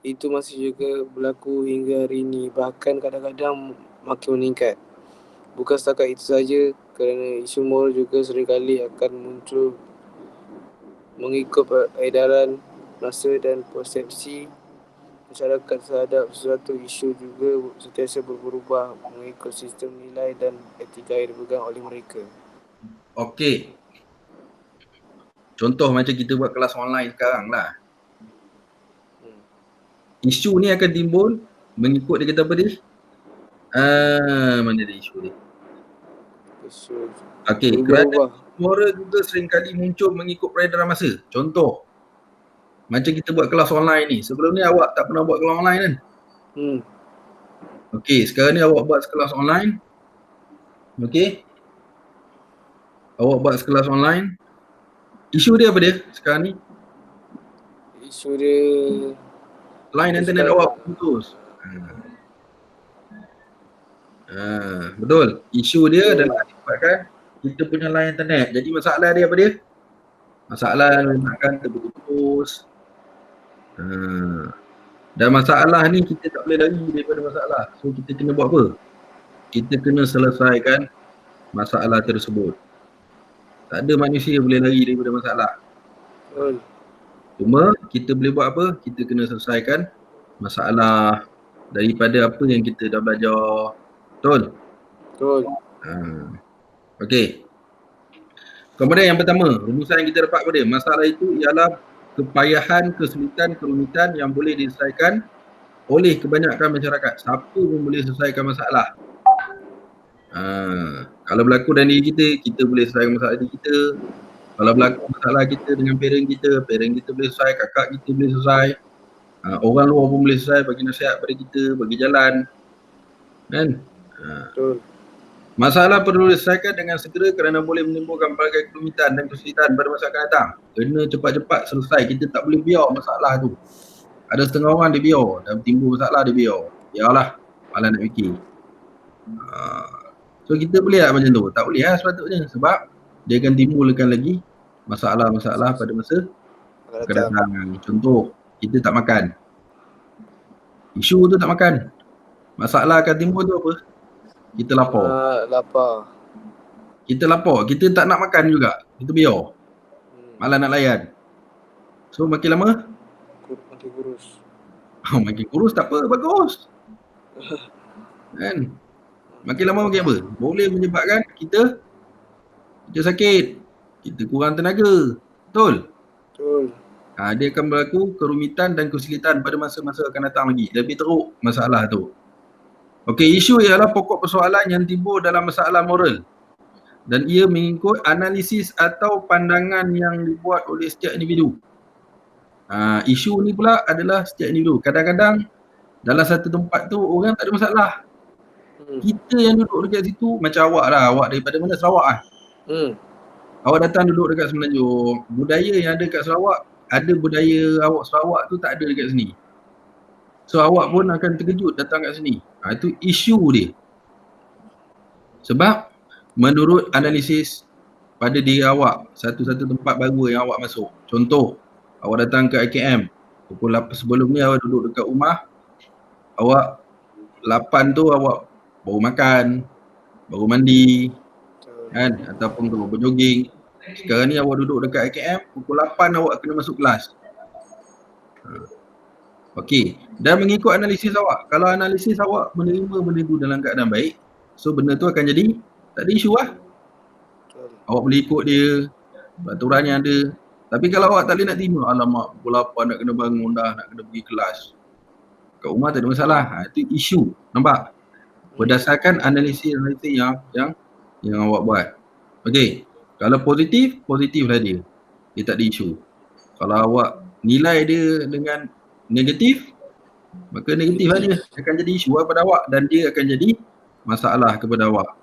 itu masih juga berlaku hingga hari ini, bahkan kadang-kadang makin meningkat. Bukan setakat itu saja, kerana isu moral juga seringkali akan muncul mengikut peredaran masa dan persepsi masyarakat terhadap sesuatu isu juga sentiasa berubah mengikut sistem nilai dan etika yang dipegang oleh mereka.
Okey. Contoh macam kita buat kelas online sekarang lah. Isu ni akan timbul mengikut dia kata apa dia? Mana dia isu dia? Okey, kerana moral juga seringkali muncul mengikut peredaran masa. Contoh, macam kita buat kelas online ni. Sebelum ni awak tak pernah buat kelas online kan? Okey, sekarang ni awak buat kelas online. Okey. Awak buat kelas online. Isu dia apa dia sekarang ni?
Isu dia
line internet awak putus. Betul. Isu dia adalah disebabkan kita punya line internet. Jadi masalah dia apa dia? Masalah nak terputus. Dan masalah ni kita tak boleh lari daripada masalah. So kita kena buat apa? Kita kena selesaikan masalah tersebut. Tak ada manusia boleh lari daripada masalah. Cuma kita boleh buat apa? Kita kena selesaikan masalah daripada apa yang kita dah belajar. Betul?
Betul.
Okey. Kemudian yang pertama, rumusan yang kita dapat pada masalah itu ialah kepayahan, kesulitan, kerumitan yang boleh diselesaikan oleh kebanyakan masyarakat. Siapa pun boleh selesaikan masalah. Kalau berlaku dalam diri kita boleh selesaikan masalah diri kita. Kalau berlaku masalah kita dengan parent kita boleh selesai, kakak kita boleh selesai. Orang luar pun boleh selesai, bagi nasihat pada kita, bagi jalan. Kan?
Betul.
Masalah perlu diselesaikan dengan segera kerana boleh menimbulkan pelbagai kerumitan dan kesulitan pada masa akan datang. Kena cepat-cepat selesai. Kita tak boleh biar masalah tu. Ada setengah orang dia biar, dan timbul masalah dia biar. Biarlah, malah nak fikir. So kita boleh tak macam tu? Tak boleh lah sepatutnya, sebab dia akan timbulkan lagi masalah-masalah pada masa akan datang. Contoh, kita tak makan. Isu tu tak makan. Masalah akan timbul tu apa? Kita lapar. Kita lapar, kita tak nak makan juga. Kita biar. Malah nak layan. So makin lama?
Makin kurus.
Makin kurus tak apa, bagus. Kan? Makin lama makin apa? Boleh menyebabkan kita sakit. Kita kurang tenaga. Betul?
Betul.
Dia akan berlaku kerumitan dan kesulitan pada masa-masa akan datang lagi. Lebih teruk masalah tu. Okey, isu ialah pokok persoalan yang timbul dalam masalah moral. Dan ia mengikut analisis atau pandangan yang dibuat oleh setiap individu. Isu ni pula adalah setiap individu. Kadang-kadang dalam satu tempat tu orang tak ada masalah. Kita yang duduk dekat situ, macam awak lah, awak daripada mana? Sarawak lah. Awak datang duduk dekat Semenanjung, budaya yang ada kat Sarawak, ada budaya awak Sarawak tu tak ada dekat sini. So awak pun akan terkejut datang kat sini. Itu isu dia. Sebab menurut analisis pada diri awak, satu-satu tempat baru yang awak masuk. Contoh, awak datang ke IKM, pukul 8 sebelum ni awak duduk dekat rumah, awak 8 tu awak baru makan, baru mandi, kan, ataupun baru berjoging. Sekarang ni awak duduk dekat IKM, pukul 8 awak kena masuk kelas. Okey, dan mengikut analisis awak, kalau analisis awak menerima benda tu dalam keadaan baik, so benda tu akan jadi tak ada isu lah. Awak boleh ikut dia, peraturan yang ada. Tapi kalau awak tak boleh nak terima, alamak pukul 8 nak kena bangun dah, nak kena pergi kelas. Kat rumah tak ada masalah. Itu isu, nampak? Berdasarkan analisis yang awak buat. Okey, kalau positif, positif lah dia. Dia tak ada isu. Kalau awak nilai dia dengan negatif, maka negatif lah dia. Akan jadi isu lah pada awak dan dia akan jadi masalah kepada awak.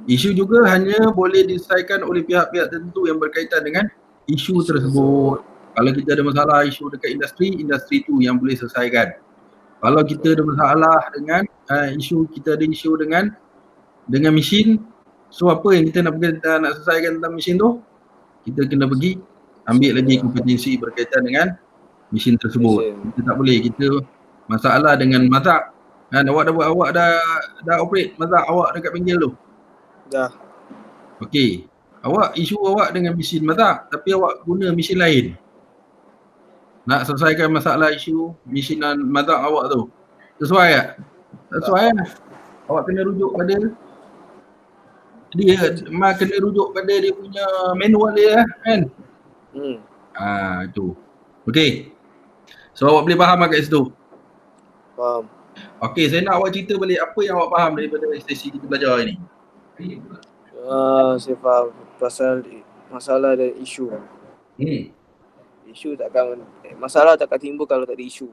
Isu juga hanya boleh diselesaikan oleh pihak-pihak tertentu yang berkaitan dengan isu tersebut. Kalau kita ada masalah isu dekat industri tu yang boleh selesaikan. Kalau kita ada masalah dengan kita ada isu dengan mesin, so apa yang kita nak selesaikan tentang mesin tu? Kita kena pergi ambil lagi kompetensi berkaitan dengan mesin tersebut. Kita tak boleh, kita masalah dengan mazak. Kan awak dah operate mazak awak dekat pinggir tu.
Dah.
Okey. Isu awak dengan mesin mazak tapi awak guna mesin lain. Nak selesaikan masalah isu mesinan mazak awak tu. Sesuai tak? Tak sesuai lah. Awak kena rujuk pada dia, kena rujuk pada dia punya manual dia kan. Itu. Okey. So awak boleh faham kat situ?
Faham.
Okey, saya nak awak cerita balik apa yang awak faham daripada sesi kita belajar hari ni.
Saya faham pasal masalah dan isu. Isu masalah takkan timbul kalau tak ada isu.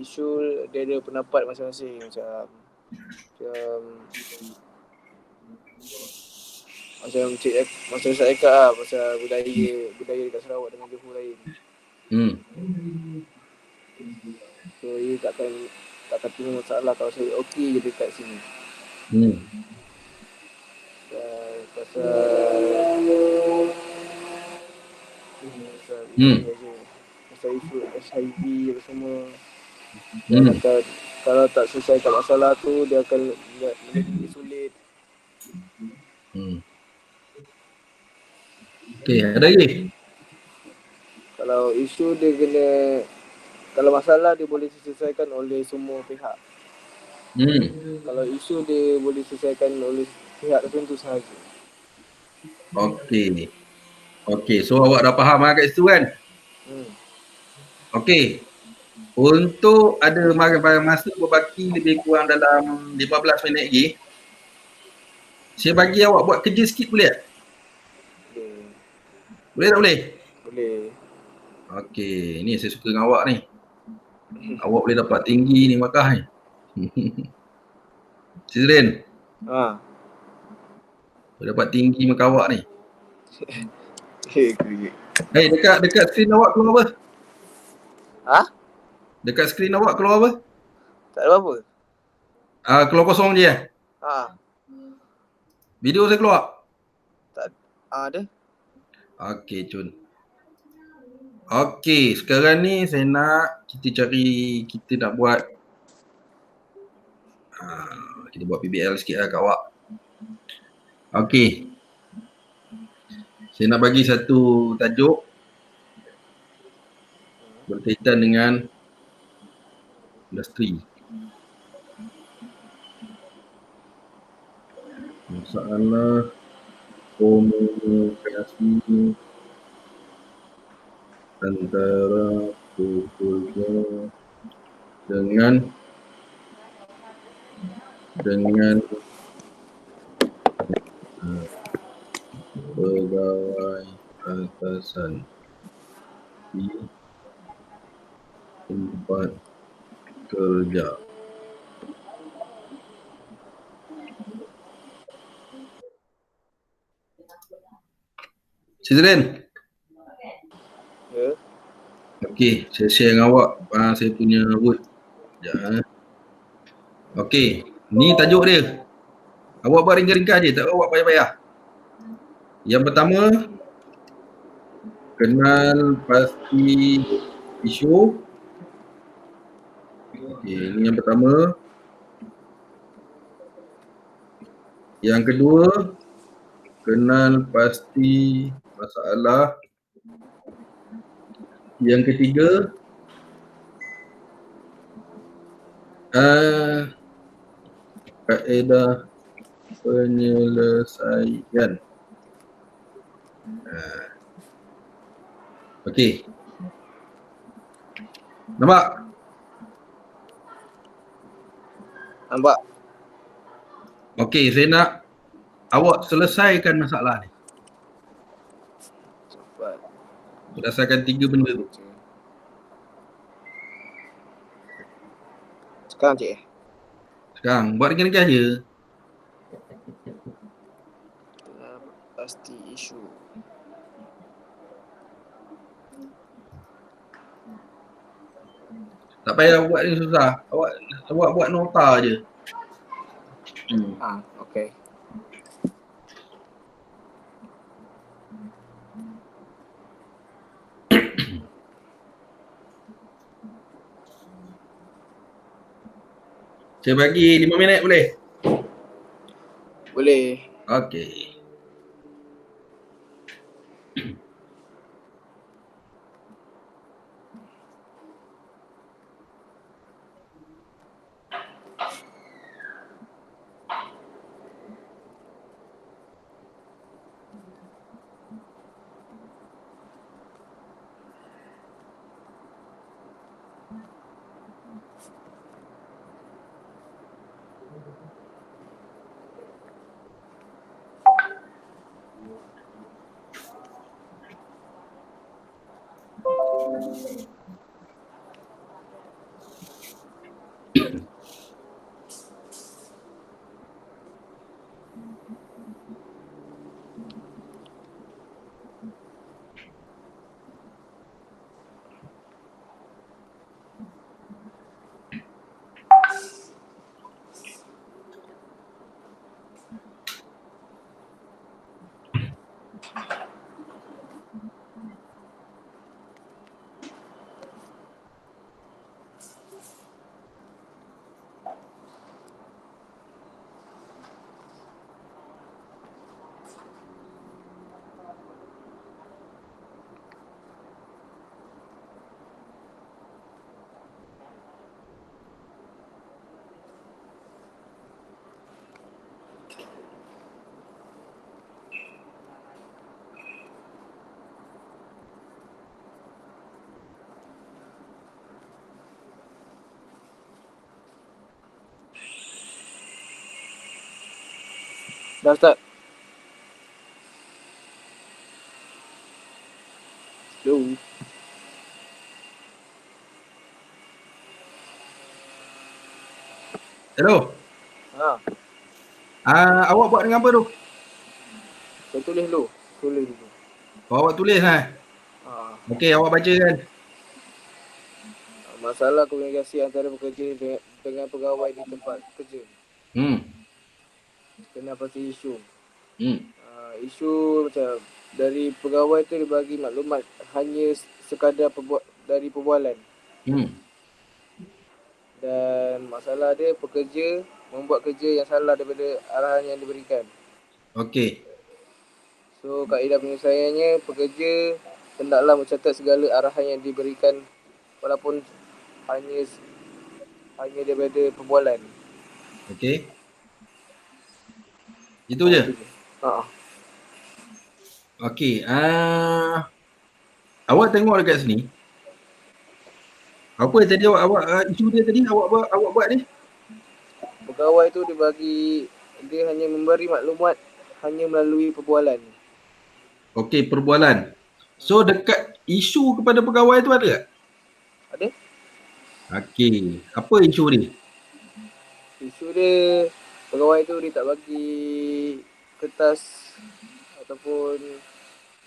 Isu dia ada pendapat masing-masing macam saya cakap lah pasal budaya dekat Sarawak dengan Johor lain. So ia takkan timbul masalah kalau saya okey je dekat sini. Pasal isu HIV apa semua. Kalau tak selesaikan masalah tu dia akan menjadi sulit.
Okey, ada lagi?
Kalau isu dia kalau masalah dia boleh diselesaikan oleh semua pihak. Kalau isu dia boleh diselesaikan oleh pihak tertentu sahaja.
Okey, so awak dah faham lah kat situ kan? Okey. Untuk ada masa berbaki lebih kurang dalam 15 minit lagi, saya bagi awak buat kerja sikit boleh tak? Boleh tak boleh?
Boleh.
Okey, ni saya suka dengan awak ni. Awak boleh dapat tinggi ni markah ni. Sirin. Boleh dapat tinggi markah awak ni. Dekat skrin awak keluar apa? Dekat skrin awak keluar apa?
Tak ada apa-apa.
Keluar kosong je Video saya keluar?
Tak ada.
Okey, Cun. Okey, sekarang ni saya nak kita nak buat kita buat PBL sikit lah kat awak. Okey. Saya nak bagi satu tajuk berkaitan dengan industri. Masalah komunikasi antara pekerja dengan pegawai atasan di tempat kerja. Citizen.
Ya.
Okey, saya share dengan awak saya punya word. Sekejap. Okey, ni tajuk dia. Awak buat ringkas-ringkas je, tak awak payah-payah. Yang pertama, kenal pasti isu. Okey, ni yang pertama. Yang kedua, kenal pasti masalah. Yang ketiga, kaedah penyelesaian. Okey. Nampak?
Nampak?
Okey, saya nak awak selesaikan masalah ni
Cepat.
berdasarkan 3 benda tu.
Sekarang cik.
Sekarang buat ringkas-ringkas je.
Pasti isu.
Tak payah buat ni susah. Awak buat nota je.
Okey.
Saya bagi 5 minit boleh?
Boleh.
Okey.
Dah start. Slow.
Hello. Awak buat dengan apa tu?
Saya tulis dulu. Tulis dulu.
Awak tulis Okey, awak baca kan?
Masalah komunikasi antara pekerja dengan pegawai di tempat kerja. Kenal pasti isu. Isu macam dari pegawai tu dia bagi maklumat hanya sekadar dari perbualan. Dan masalah dia pekerja membuat kerja yang salah daripada arahan yang diberikan.
Okey.
So kaedah penyelesaiannya, pekerja hendaklah mencatat segala arahan yang diberikan walaupun hanya daripada perbualan.
Okey. Itu je? Okey. Awak tengok dekat sini. Apa tadi awak isu dia tadi awak buat ni?
Pegawai tu dia hanya memberi maklumat hanya melalui perbualan.
Okey, perbualan. So dekat isu kepada pegawai tu ada tak?
Ada.
Okey, apa isu dia?
Isu dia pegawai tu dia tak bagi kertas ataupun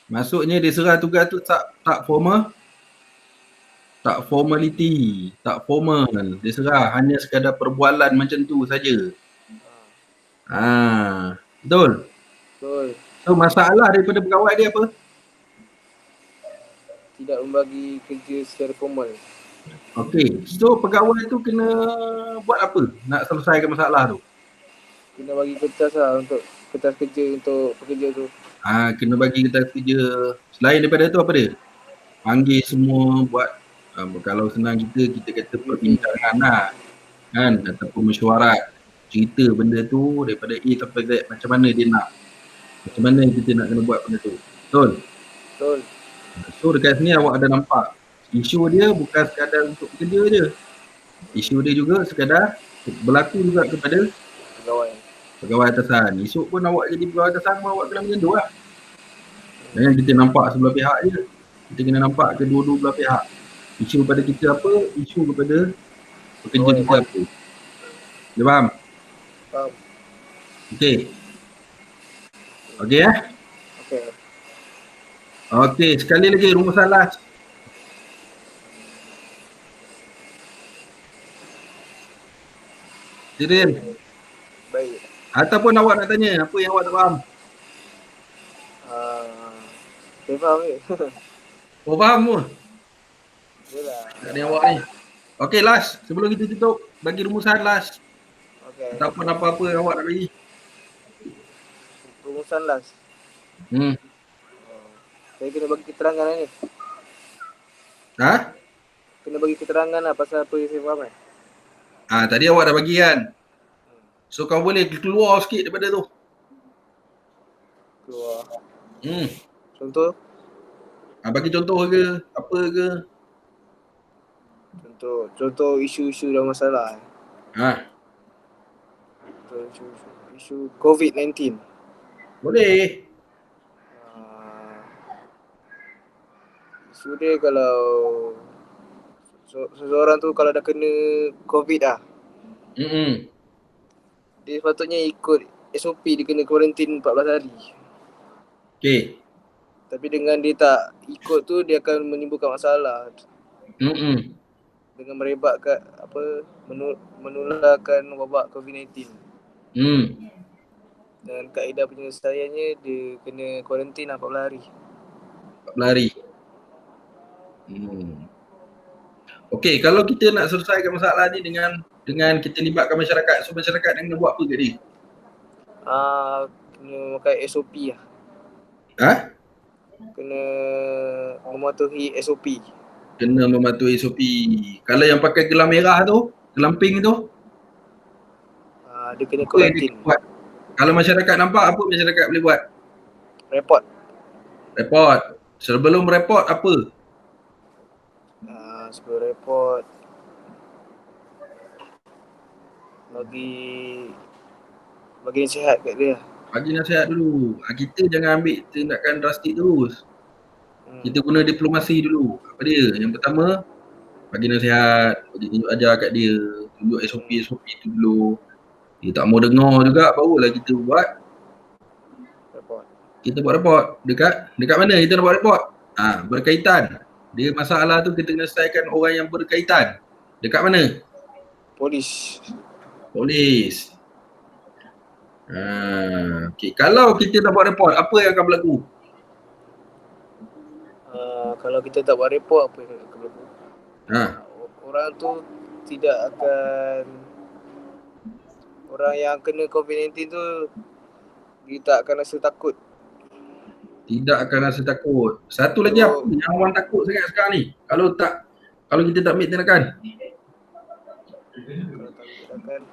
Maksudnya dia serah tugas tu tak formal, tak formality, tak formal. Dia serah hanya sekadar perbualan macam tu saja. Betul?
Betul.
So masalah daripada pegawai dia apa?
Tidak membagi kerja secara formal.
Okey, so pegawai tu kena buat apa nak selesaikan masalah tu?
Kena bagi kertas lah untuk kertas kerja untuk pekerja tu.
Kena bagi kita kerja. Selain daripada tu apa dia? Panggil semua buat kalau senang kita kata perbincangan lah. Kan? Ataupun mesyuarat. Cerita benda tu daripada A sampai Z macam mana dia nak. Macam mana kita nak kena buat benda tu. Betul?
Betul.
So dekat sini awak ada nampak isu dia bukan sekadar untuk kerja je. Isu dia juga sekadar berlaku juga kepada pegawai atasan. Esok pun awak jadi pegawai atasan pun awak kena macam tu lah. Jangan kita nampak sebelah pihak je. Kita kena nampak kedua-dua belah pihak. Isu kepada kita apa, isu kepada pekerja kita apa. Dia faham?
Faham.
Okey. Okey eh?
Okey.
Okey, sekali lagi rumusan last. Sirin.
Baik.
Ataupun awak nak tanya apa yang awak tak faham?
Saya faham ni.
Oh faham pun?
Yelah.
Tak ada awak ni. Okey last, sebelum kita tutup, bagi rumusan last.
Okey.
Ataupun apa-apa yang awak nak bagi.
Rumusan last.
Hmm.
Saya kena bagi keterangan lah ni.
Ha?
Kena bagi keterangan lah pasal apa yang saya faham kan.
Tadi awak dah bagi kan? So kau boleh keluar sikit daripada tu.
Keluar.
Contoh? Bagi contoh ke? Apa ke?
Contoh isu-isu dan masalah. Contoh isu COVID-19.
Boleh.
Isu dia kalau seseorang tu kalau dah kena COVID dah, dia sepatutnya ikut SOP, dia kena kuarantin 14 hari.
Okey.
Tapi dengan dia tak ikut tu, dia akan menimbulkan masalah. Dengan merebakkan menularkan wabak COVID-19. Dan kaedah penyelesaiannya dia kena kuarantin 14 hari.
14 hari. Okey, kalau kita nak selesaikan masalah ni dengan kita libatkan masyarakat, so masyarakat nak kena buat apa kat dia?
Kena pakai SOP lah. Kena mematuhi SOP.
Kena mematuhi SOP. Kalau yang pakai gelang merah tu, gelang pink tu,
dia kena kuarantin.
Kalau masyarakat nampak, apa masyarakat boleh buat? Report. Sebelum report apa?
Sebelum report bagi nasihat kat dia.
Bagi nasihat dulu. Kita jangan ambil tindakan drastik terus. Kita guna diplomasi dulu. Apa dia? Yang pertama, bagi nasihat, bagi tunjuk ajar kat dia, tunjuk SOP tu dulu. Dia tak mau dengar juga, barulah kita buat
report.
Kita buat report. Dekat mana kita nak buat report? Berkaitan. Dia masalah tu kita kena selesaikan orang yang berkaitan. Dekat mana?
Polis.
Okay. Kalau kita tak buat report, apa yang akan berlaku?
Kalau kita tak buat report, apa yang akan berlaku? Orang tu tidak akan, orang yang kena COVID-19 tu, dia tak akan rasa takut.
Tidak akan rasa takut. Satu lagi apa yang orang takut sangat sekarang ni? Kalau kita tak ambil tindakan.
Kalau tak ambil tindakan,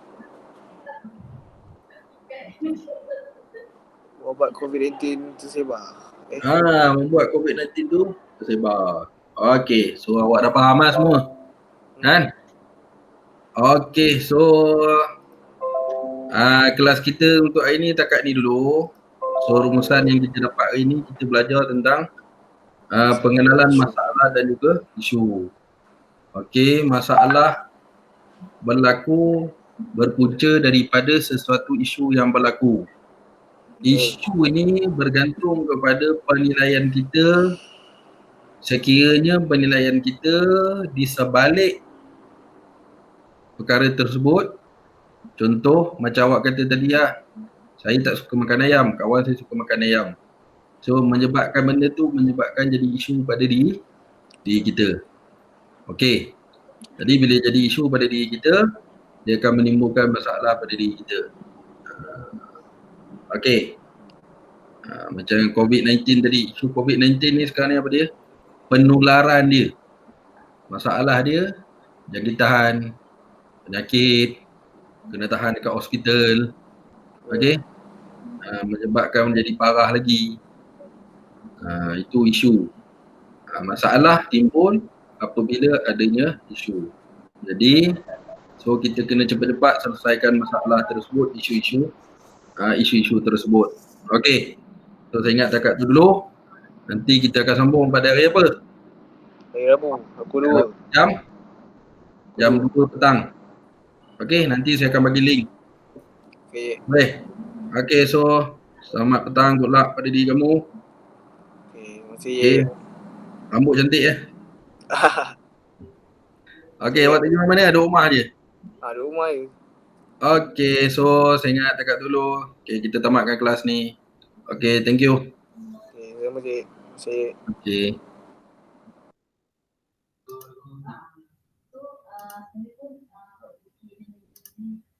wabak COVID-19 tersebar.
Membuat COVID-19 tu tersebar. Okey, so awak dah faham lah semua. Kan? Okey, so kelas kita untuk hari ni takat ni dulu. So rumusan yang kita dapat hari ni, kita belajar tentang pengenalan masalah dan juga isu. Okey, masalah berpunca daripada sesuatu isu yang berlaku. Isu ini bergantung kepada penilaian kita. Sekiranya penilaian kita di sebalik perkara tersebut, contoh macam awak kata tadi lah, saya tak suka makan ayam, kawan saya suka makan ayam. So menyebabkan benda tu menyebabkan jadi isu pada diri kita. Okey. Jadi bila jadi isu pada diri kita, dia akan menimbulkan masalah pada diri kita. Okey. Macam COVID-19 tadi, isu COVID-19 ni sekarang ni apa dia? Penularan dia. Masalah dia, jangkitan, penyakit, kena tahan dekat hospital. Okey. Menyebabkan menjadi parah lagi. Itu isu. Masalah timbul apabila adanya isu. Jadi, so kita kena cepat-cepat selesaikan masalah tersebut, isu-isu tersebut. Okey. So saya ingat cakap tu dulu. Nanti kita akan sambung pada hari apa?
Hari Rabu, pukul 2.
Jam 2 petang. Okey, nanti saya akan bagi link.
Okey.
Boleh. Okey, so selamat petang, good luck pada diri kamu.
Okey, terima kasih.
Rambut cantik ya. Okey, awak tinggal mana? Ada rumah je?
Ada rumah je.
Okey, so saya ingat cakap dulu. Okey, kita tamatkan kelas ni. Okey, thank you.
Okey, terima kasih.
Okey.